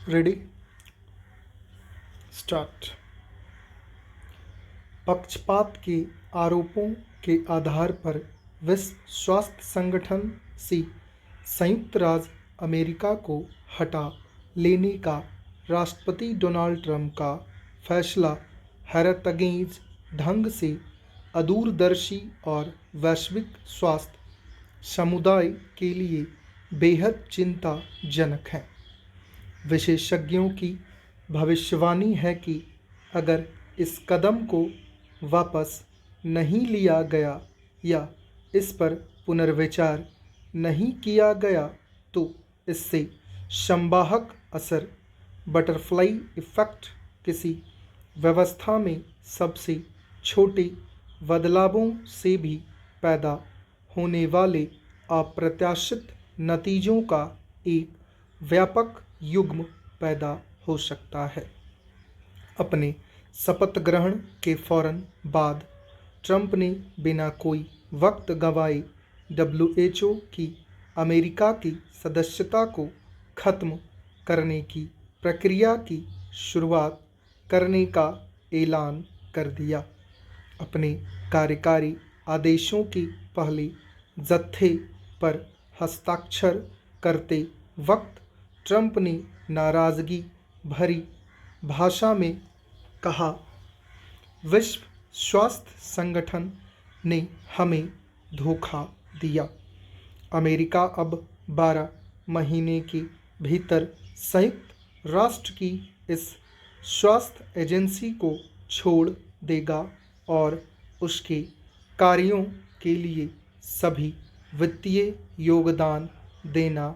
Ready start. पक्षपात के आरोपों के आधार पर विश्व स्वास्थ्य संगठन से संयुक्त राज्य अमेरिका को हटा लेने का राष्ट्रपति डोनाल्ड ट्रंप का फैसला हैरतअंगेज ढंग से अदूरदर्शी और वैश्विक स्वास्थ्य समुदाय के लिए बेहद चिंताजनक है। विशेषज्ञों की भविष्यवाणी है कि अगर इस कदम को वापस नहीं लिया गया या इस पर पुनर्विचार नहीं किया गया तो इससे संवाहक असर बटरफ्लाई इफ़ेक्ट किसी व्यवस्था में सबसे छोटे बदलावों से भी पैदा होने वाले अप्रत्याशित नतीजों का एक व्यापक युग्म पैदा हो सकता है। अपने शपथ ग्रहण के फौरन बाद ट्रंप ने बिना कोई वक्त गंवाए डब्ल्यूएचओ की अमेरिका की सदस्यता को खत्म करने की प्रक्रिया की शुरुआत करने का ऐलान कर दिया। अपने कार्यकारी आदेशों के पहले जत्थे पर हस्ताक्षर करते वक्त ट्रंप ने नाराज़गी भरी भाषा में कहा, विश्व स्वास्थ्य संगठन ने हमें धोखा दिया। अमेरिका अब 12 महीने के भीतर संयुक्त राष्ट्र की इस स्वास्थ्य एजेंसी को छोड़ देगा और उसके कार्यों के लिए सभी वित्तीय योगदान देना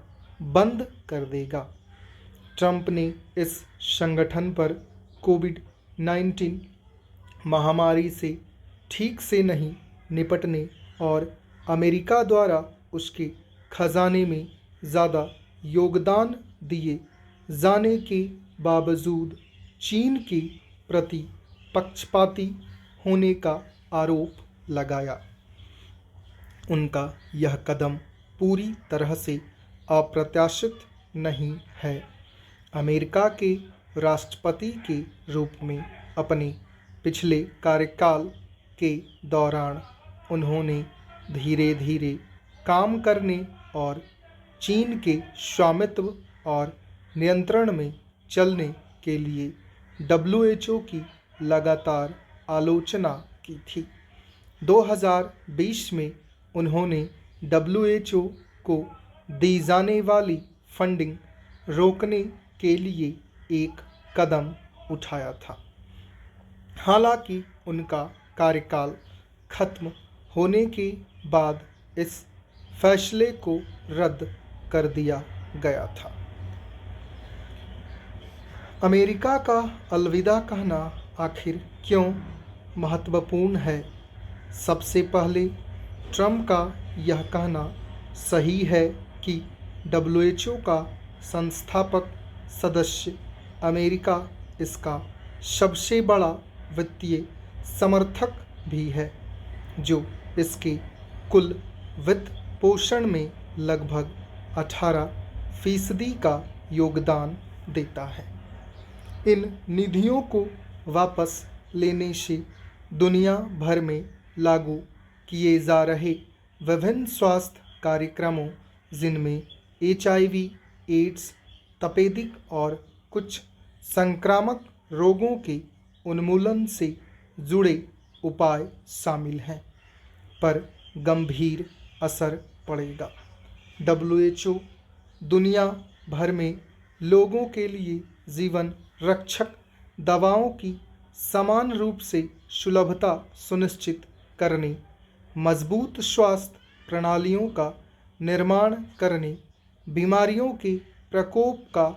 बंद कर देगा। ट्रंप ने इस संगठन पर कोविड-19 महामारी से ठीक से नहीं निपटने और अमेरिका द्वारा उसके खजाने में ज़्यादा योगदान दिए जाने के बावजूद चीन के प्रति पक्षपाती होने का आरोप लगाया। उनका यह कदम पूरी तरह से अप्रत्याशित नहीं है। अमेरिका के राष्ट्रपति के रूप में अपने पिछले कार्यकाल के दौरान उन्होंने धीरे धीरे काम करने और चीन के स्वामित्व और नियंत्रण में चलने के लिए डब्ल्यूएचओ की लगातार आलोचना की थी। 2020 में उन्होंने डब्ल्यूएचओ को दी जाने वाली फंडिंग रोकने के लिए एक कदम उठाया था। हालांकि उनका कार्यकाल खत्म होने के बाद इस फैसले को रद्द कर दिया गया था। अमेरिका का अलविदा कहना आखिर क्यों महत्वपूर्ण है? सबसे पहले ट्रंप का यह कहना सही है कि डब्ल्यूएचओ का संस्थापक सदस्य अमेरिका इसका सबसे बड़ा वित्तीय समर्थक भी है, जो इसके कुल वित्त पोषण में लगभग 18% का योगदान देता है। इन निधियों को वापस लेने से दुनिया भर में लागू किए जा रहे विभिन्न स्वास्थ्य कार्यक्रमों, जिनमें HIV, एड्स, तपेदिक और कुछ संक्रामक रोगों के उन्मूलन से जुड़े उपाय शामिल हैं, पर गंभीर असर पड़ेगा। डब्ल्यूएचओ दुनिया भर में लोगों के लिए जीवन रक्षक दवाओं की समान रूप से सुलभता सुनिश्चित करने, मजबूत स्वास्थ्य प्रणालियों का निर्माण करने, बीमारियों के प्रकोप का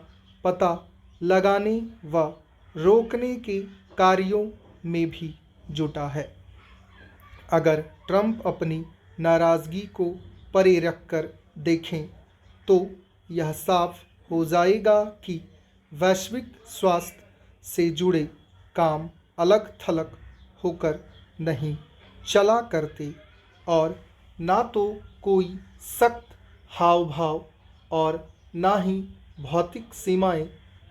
पता लगाने व रोकने के कार्यों में भी जुटा है। अगर ट्रंप अपनी नाराज़गी को परे रखकर देखें तो यह साफ हो जाएगा कि वैश्विक स्वास्थ्य से जुड़े काम अलग थलग होकर नहीं चला करते और ना तो कोई सख्त हाव भाव और ना ही भौतिक सीमाएं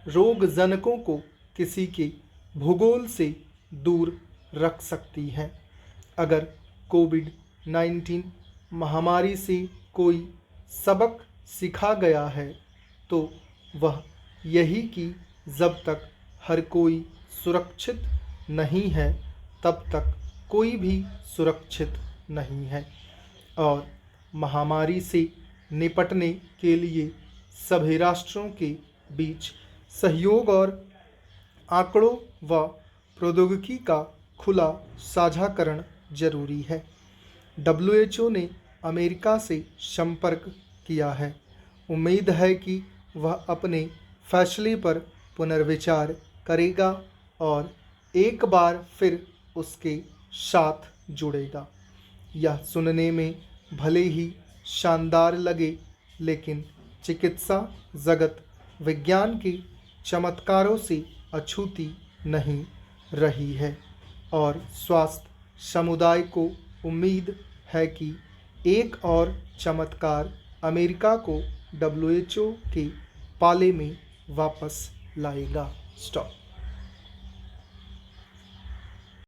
रोगजनकों को किसी के भूगोल से दूर रख सकती है। अगर कोविड-19 महामारी से कोई सबक सीखा गया है तो वह यही कि जब तक हर कोई सुरक्षित नहीं है तब तक कोई भी सुरक्षित नहीं है, और महामारी से निपटने के लिए सभी राष्ट्रों के बीच सहयोग और आंकड़ों व प्रौद्योगिकी का खुला साझाकरण जरूरी है। WHO ने अमेरिका से संपर्क किया है। उम्मीद है कि वह अपने फैसले पर पुनर्विचार करेगा और एक बार फिर उसके साथ जुड़ेगा। यह सुनने में भले ही शानदार लगे, लेकिन चिकित्सा जगत विज्ञान के चमत्कारों से अछूती नहीं रही है, और स्वास्थ्य समुदाय को उम्मीद है कि एक और चमत्कार अमेरिका को WHO के पाले में वापस लाएगा। स्टॉप।